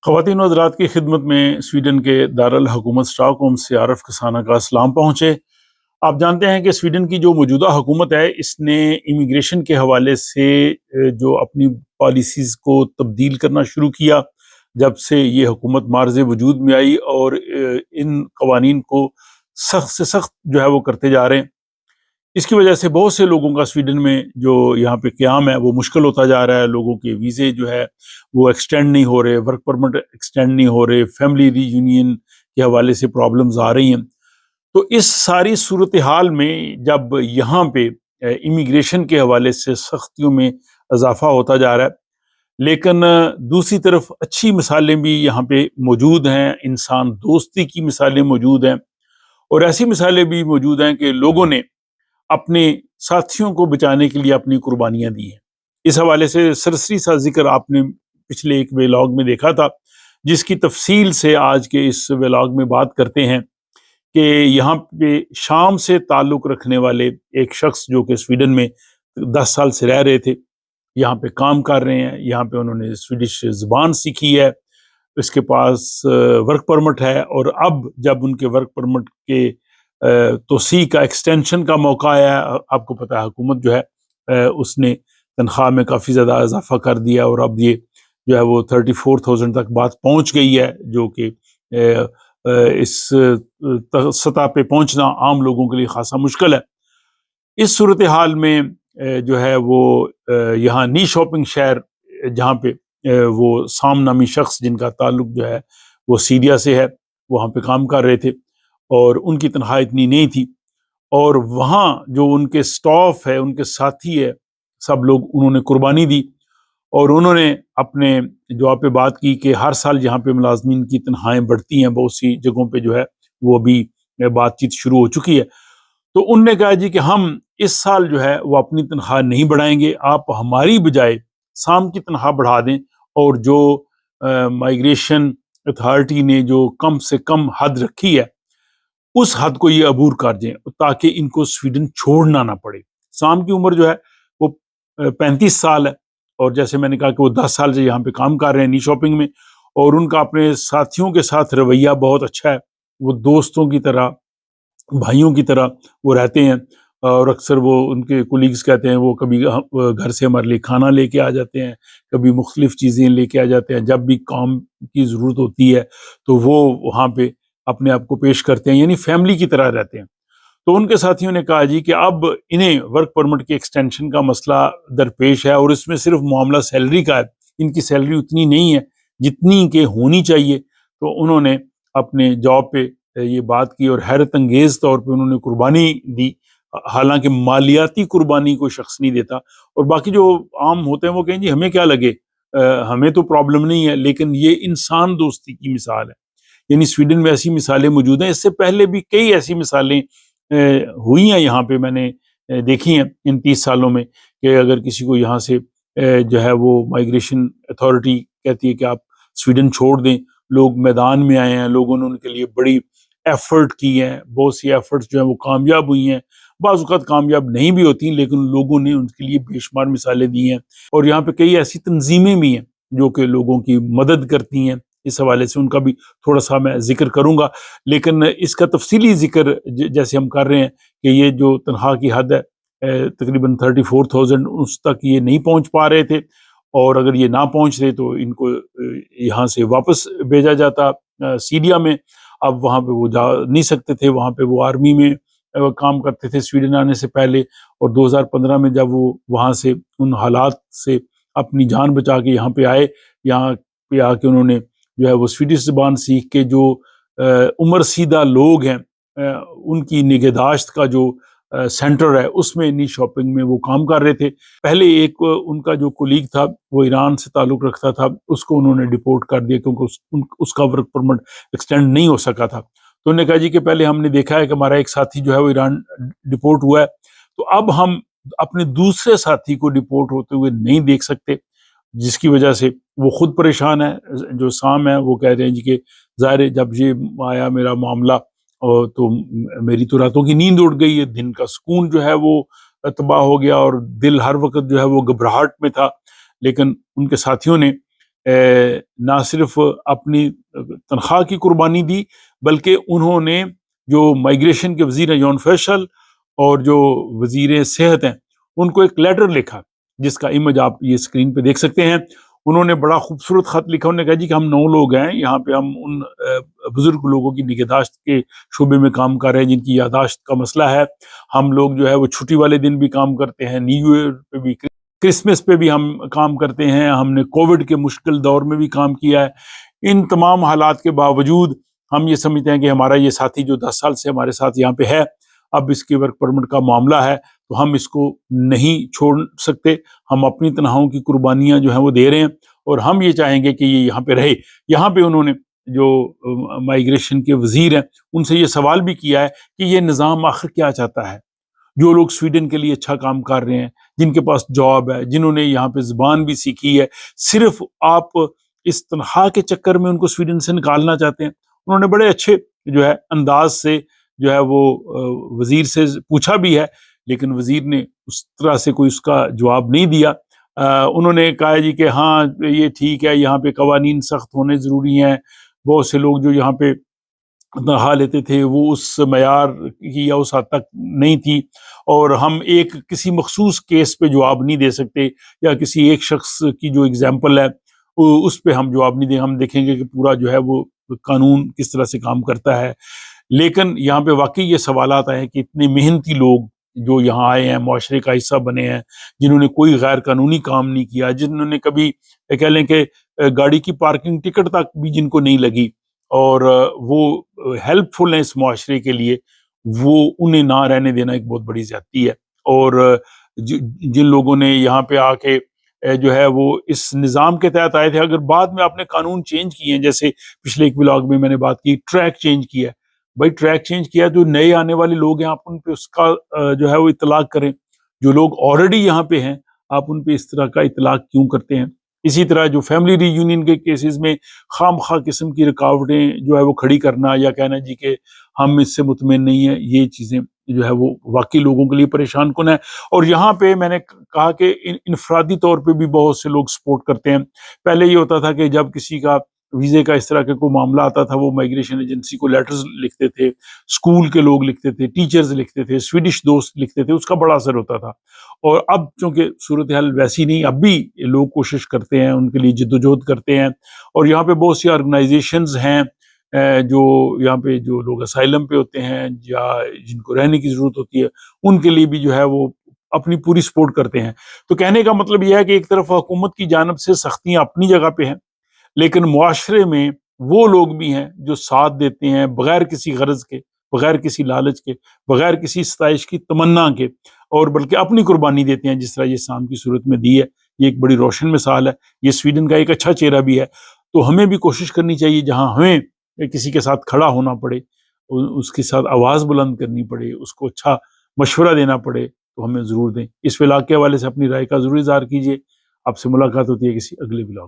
خواتین و حضرات کی خدمت میں سویڈن کے دارالحکومت اسٹاک ہوم سے عارف کسانہ کا سلام پہنچے۔ آپ جانتے ہیں کہ سویڈن کی جو موجودہ حکومت ہے اس نے امیگریشن کے حوالے سے جو اپنی پالیسیز کو تبدیل کرنا شروع کیا جب سے یہ حکومت مارز وجود میں آئی، اور ان قوانین کو سخت سے سخت جو ہے وہ کرتے جا رہے ہیں۔ اس کی وجہ سے بہت سے لوگوں کا سویڈن میں جو یہاں پہ قیام ہے وہ مشکل ہوتا جا رہا ہے۔ لوگوں کے ویزے جو ہے وہ ایکسٹینڈ نہیں ہو رہے، ورک پرمٹ ایکسٹینڈ نہیں ہو رہے، فیملی ری یونین کے حوالے سے پرابلمز آ رہی ہیں۔ تو اس ساری صورتحال میں جب یہاں پہ امیگریشن کے حوالے سے سختیوں میں اضافہ ہوتا جا رہا ہے، لیکن دوسری طرف اچھی مثالیں بھی یہاں پہ موجود ہیں، انسان دوستی کی مثالیں موجود ہیں، اور ایسی مثالیں بھی موجود ہیں کہ لوگوں نے اپنے ساتھیوں کو بچانے کے لیے اپنی قربانیاں دی ہیں۔ اس حوالے سے سرسری سا ذکر آپ نے پچھلے ایک ویلاگ میں دیکھا تھا، جس کی تفصیل سے آج کے اس ویلاگ میں بات کرتے ہیں کہ یہاں پہ شام سے تعلق رکھنے والے ایک شخص جو کہ سویڈن میں 10 سال سے رہ رہے تھے، یہاں پہ کام کر رہے ہیں، یہاں پہ انہوں نے سویڈش زبان سیکھی ہے، اس کے پاس ورک پرمٹ ہے، اور اب جب ان کے ورک پرمٹ کے توسیع کا ایکسٹینشن کا موقع آیا ہے، آپ کو پتہ ہے حکومت جو ہے اس نے تنخواہ میں کافی زیادہ اضافہ کر دیا، اور اب یہ جو ہے وہ 34,000 تک بات پہنچ گئی ہے، جو کہ اس سطح پہ پہنچنا عام لوگوں کے لیے خاصا مشکل ہے۔ اس صورتحال میں جو ہے وہ یہاں نی شاپنگ شہر، جہاں پہ وہ سام نامی شخص جن کا تعلق جو ہے وہ سیریا سے ہے، وہاں پہ کام کر رہے تھے، اور ان کی تنخواہ اتنی نہیں تھی، اور وہاں جو ان کے سٹاف ہے، ان کے ساتھی ہے، سب لوگ انہوں نے قربانی دی، اور انہوں نے اپنے جو آپ پہ بات کی کہ ہر سال یہاں پہ ملازمین کی تنخواہیں بڑھتی ہیں، بہت سی جگہوں پہ جو ہے وہ ابھی بات چیت شروع ہو چکی ہے، تو ان نے کہا جی کہ ہم اس سال جو ہے وہ اپنی تنخواہ نہیں بڑھائیں گے، آپ ہماری بجائے سام کی تنخواہ بڑھا دیں، اور جو مائیگریشن اتھارٹی نے جو کم سے کم حد رکھی ہے اس حد کو یہ عبور کر دیں، تاکہ ان کو سویڈن چھوڑنا نہ پڑے۔ سام کی عمر جو ہے وہ 35 سال ہے، اور جیسے میں نے کہا کہ وہ 10 سال سے یہاں پہ کام کر رہے ہیں نی شاپنگ میں، اور ان کا اپنے ساتھیوں کے ساتھ رویہ بہت اچھا ہے، وہ دوستوں کی طرح، بھائیوں کی طرح وہ رہتے ہیں، اور اکثر وہ ان کے کولیگز کہتے ہیں وہ کبھی گھر سے ہمارے لیے کھانا لے کے آ جاتے ہیں، کبھی مختلف چیزیں لے کے آ جاتے ہیں، جب بھی کام کی ضرورت ہوتی ہے تو وہ وہاں پہ اپنے آپ کو پیش کرتے ہیں، یعنی فیملی کی طرح رہتے ہیں۔ تو ان کے ساتھیوں نے کہا جی کہ اب انہیں ورک پرمٹ کے ایکسٹینشن کا مسئلہ درپیش ہے، اور اس میں صرف معاملہ سیلری کا ہے، ان کی سیلری اتنی نہیں ہے جتنی کہ ہونی چاہیے۔ تو انہوں نے اپنے جاب پہ یہ بات کی، اور حیرت انگیز طور پہ انہوں نے قربانی دی، حالانکہ مالیاتی قربانی کوئی شخص نہیں دیتا، اور باقی جو عام ہوتے ہیں وہ کہیں جی ہمیں کیا لگے، ہمیں تو پرابلم نہیں ہے، لیکن یہ انسان دوستی کی مثال ہے۔ یعنی سویڈن میں ایسی مثالیں موجود ہیں، اس سے پہلے بھی کئی ایسی مثالیں ہوئی ہیں یہاں پہ، میں نے دیکھی ہیں ان 30 سالوں میں، کہ اگر کسی کو یہاں سے جو ہے وہ مائیگریشن اتھارٹی کہتی ہے کہ آپ سویڈن چھوڑ دیں، لوگ میدان میں آئے ہیں، لوگوں نے ان کے لیے بڑی ایفرٹ کی ہیں، بہت سی ایفرٹس جو ہیں وہ کامیاب ہوئی ہیں، بعض اوقات کامیاب نہیں بھی ہوتی، لیکن لوگوں نے ان کے لیے بے شمار مثالیں دی ہیں، اور یہاں پہ کئی ایسی تنظیمیں بھی ہیں جو کہ لوگوں کی مدد کرتی ہیں۔ اس حوالے سے ان کا بھی تھوڑا سا میں ذکر کروں گا، لیکن اس کا تفصیلی ذکر جیسے ہم کر رہے ہیں کہ یہ جو تنخواہ کی حد ہے تقریباً 34,000، اس تک یہ نہیں پہنچ پا رہے تھے، اور اگر یہ نہ پہنچ رہے تو ان کو یہاں سے واپس بھیجا جاتا سیریا میں۔ اب وہاں پہ وہ جا نہیں سکتے تھے، وہاں پہ وہ آرمی میں کام کرتے تھے سویڈن آنے سے پہلے، اور 2015 میں جب وہ وہاں سے ان حالات سے اپنی جان بچا کے یہاں پہ آئے، یہاں پہ آ کے انہوں نے جو ہے وہ سویڈش زبان سیکھ کے جو عمر سیدہ لوگ ہیں ان کی نگہداشت کا جو سینٹر ہے اس میں نی شاپنگ میں وہ کام کر رہے تھے۔ پہلے ایک ان کا جو کولیگ تھا وہ ایران سے تعلق رکھتا تھا، اس کو انہوں نے ڈیپورٹ کر دیا کیونکہ اس کا ورک پرمٹ ایکسٹینڈ نہیں ہو سکا تھا۔ تو انہوں نے کہا جی کہ پہلے ہم نے دیکھا ہے کہ ہمارا ایک ساتھی جو ہے وہ ایران ڈیپورٹ ہوا ہے، تو اب ہم اپنے دوسرے ساتھی کو ڈیپورٹ ہوتے ہوئے نہیں دیکھ سکتے، جس کی وجہ سے وہ خود پریشان ہے۔ جو سام ہے وہ کہہ رہے ہیں جی کہ ظاہر ہے جب یہ آیا میرا معاملہ تو میری تو راتوں کی نیند اڑ گئی ہے، دن کا سکون جو ہے وہ تباہ ہو گیا، اور دل ہر وقت جو ہے وہ گھبراہٹ میں تھا۔ لیکن ان کے ساتھیوں نے نہ صرف اپنی تنخواہ کی قربانی دی، بلکہ انہوں نے جو مائیگریشن کے وزیر ہیں جان فیصل اور جو وزیر صحت ہیں ان کو ایک لیٹر لکھا، جس کا امیج آپ یہ اسکرین پہ دیکھ سکتے ہیں۔ انہوں نے بڑا خوبصورت خط لکھا، انہوں نے کہا جی کہ ہم 9 لوگ ہیں یہاں پہ، ہم ان بزرگ لوگوں کی نگہداشت کے شعبے میں کام کر رہے ہیں جن کی یادداشت کا مسئلہ ہے۔ ہم لوگ جو ہے وہ چھٹی والے دن بھی کام کرتے ہیں، نیو ایئر پہ بھی، کرسمس پہ بھی ہم کام کرتے ہیں، ہم نے کووڈ کے مشکل دور میں بھی کام کیا ہے۔ ان تمام حالات کے باوجود ہم یہ سمجھتے ہیں کہ ہمارا یہ ساتھی جو 10 سال سے ہمارے ساتھ یہاں پہ ہے، اب اس کے ورک پرمٹ کا معاملہ ہے تو ہم اس کو نہیں چھوڑ سکتے، ہم اپنی تنخواہوں کی قربانیاں جو ہیں وہ دے رہے ہیں اور ہم یہ چاہیں گے کہ یہ یہاں پہ رہے۔ یہاں پہ انہوں نے جو مائیگریشن کے وزیر ہیں ان سے یہ سوال بھی کیا ہے کہ یہ نظام آخر کیا چاہتا ہے؟ جو لوگ سویڈن کے لیے اچھا کام کر رہے ہیں، جن کے پاس جاب ہے، جنہوں نے یہاں پہ زبان بھی سیکھی ہے، صرف آپ اس تنخواہ کے چکر میں ان کو سویڈن سے نکالنا چاہتے ہیں؟ انہوں نے بڑے اچھے جو ہے انداز سے جو ہے وہ وزیر سے پوچھا بھی ہے، لیکن وزیر نے اس طرح سے کوئی اس کا جواب نہیں دیا۔ انہوں نے کہا جی کہ ہاں یہ ٹھیک ہے، یہاں پہ قوانین سخت ہونے ضروری ہیں، بہت سے لوگ جو یہاں پہ تنخواہ لیتے تھے وہ اس معیار کی یا اس حد تک نہیں تھی، اور ہم ایک کسی مخصوص کیس پہ جواب نہیں دے سکتے یا کسی ایک شخص کی جو اگزامپل ہے اس پہ ہم جواب نہیں دیں، ہم دیکھیں گے کہ پورا جو ہے وہ قانون کس طرح سے کام کرتا ہے۔ لیکن یہاں پہ واقعی یہ سوالات آئے ہیں کہ اتنے محنتی لوگ جو یہاں آئے ہیں، معاشرے کا حصہ بنے ہیں، جنہوں نے کوئی غیر قانونی کام نہیں کیا، جنہوں نے کبھی کہہ لیں کہ گاڑی کی پارکنگ ٹکٹ تک بھی جن کو نہیں لگی، اور وہ ہیلپ فل ہیں اس معاشرے کے لیے، وہ انہیں نہ رہنے دینا ایک بہت بڑی زیادتی ہے۔ اور جن لوگوں نے یہاں پہ آ کے جو ہے وہ اس نظام کے تحت آئے تھے، اگر بعد میں آپ نے قانون چینج کیے ہیں، جیسے پچھلے ایک ولاگ میں میں نے بات کی ٹریک چینج کیا ہے، بھائی ٹریک چینج کیا ہے، جو نئے آنے والے لوگ ہیں آپ ان پہ اس کا جو ہے وہ اطلاق کریں، جو لوگ آلریڈی یہاں پہ ہیں آپ ان پہ اس طرح کا اطلاق کیوں کرتے ہیں؟ اسی طرح جو فیملی ری یونین کے کیسز میں خام خواہ قسم کی رکاوٹیں جو ہے وہ کھڑی کرنا یا کہنا جی کہ ہم اس سے مطمئن نہیں ہیں، یہ چیزیں جو ہے وہ واقعی لوگوں کے لیے پریشان کن ہے۔ اور یہاں پہ میں نے کہا کہ انفرادی طور پہ بھی بہت سے لوگ سپورٹ کرتے ہیں۔ پہلے یہ ہوتا تھا کہ جب کسی کا ویزے کا اس طرح کا کوئی معاملہ آتا تھا وہ مائیگریشن ایجنسی کو لیٹرز لکھتے تھے، اسکول کے لوگ لکھتے تھے، ٹیچرز لکھتے تھے، سویڈش دوست لکھتے تھے، اس کا بڑا اثر ہوتا تھا۔ اور اب چونکہ صورتحال ویسی نہیں، اب بھی لوگ کوشش کرتے ہیں، ان کے لیے جدوجہد کرتے ہیں، اور یہاں پہ بہت سی آرگنائزیشنز ہیں جو یہاں پہ جو لوگ اسائلم پہ ہوتے ہیں یا جن کو رہنے کی ضرورت ہوتی ہے ان کے لیے بھی جو ہے وہ اپنی پوری سپورٹ کرتے ہیں۔ تو کہنے کا مطلب یہ ہے کہ ایک طرف حکومت کی جانب سے سختیاں اپنی جگہ پہ ہیں، لیکن معاشرے میں وہ لوگ بھی ہیں جو ساتھ دیتے ہیں بغیر کسی غرض کے، بغیر کسی لالچ کے، بغیر کسی ستائش کی تمنا کے، اور بلکہ اپنی قربانی دیتے ہیں، جس طرح یہ سام کی صورت میں دی ہے۔ یہ ایک بڑی روشن مثال ہے، یہ سویڈن کا ایک اچھا چہرہ بھی ہے۔ تو ہمیں بھی کوشش کرنی چاہیے، جہاں ہمیں کسی کے ساتھ کھڑا ہونا پڑے، اس کے ساتھ آواز بلند کرنی پڑے، اس کو اچھا مشورہ دینا پڑے، تو ہمیں ضرور دیں۔ اس ولاگ کے حوالے سے اپنی رائے کا ضرور اظہار کیجیے۔ آپ سے ملاقات ہوتی ہے کسی اگلے ولاگ۔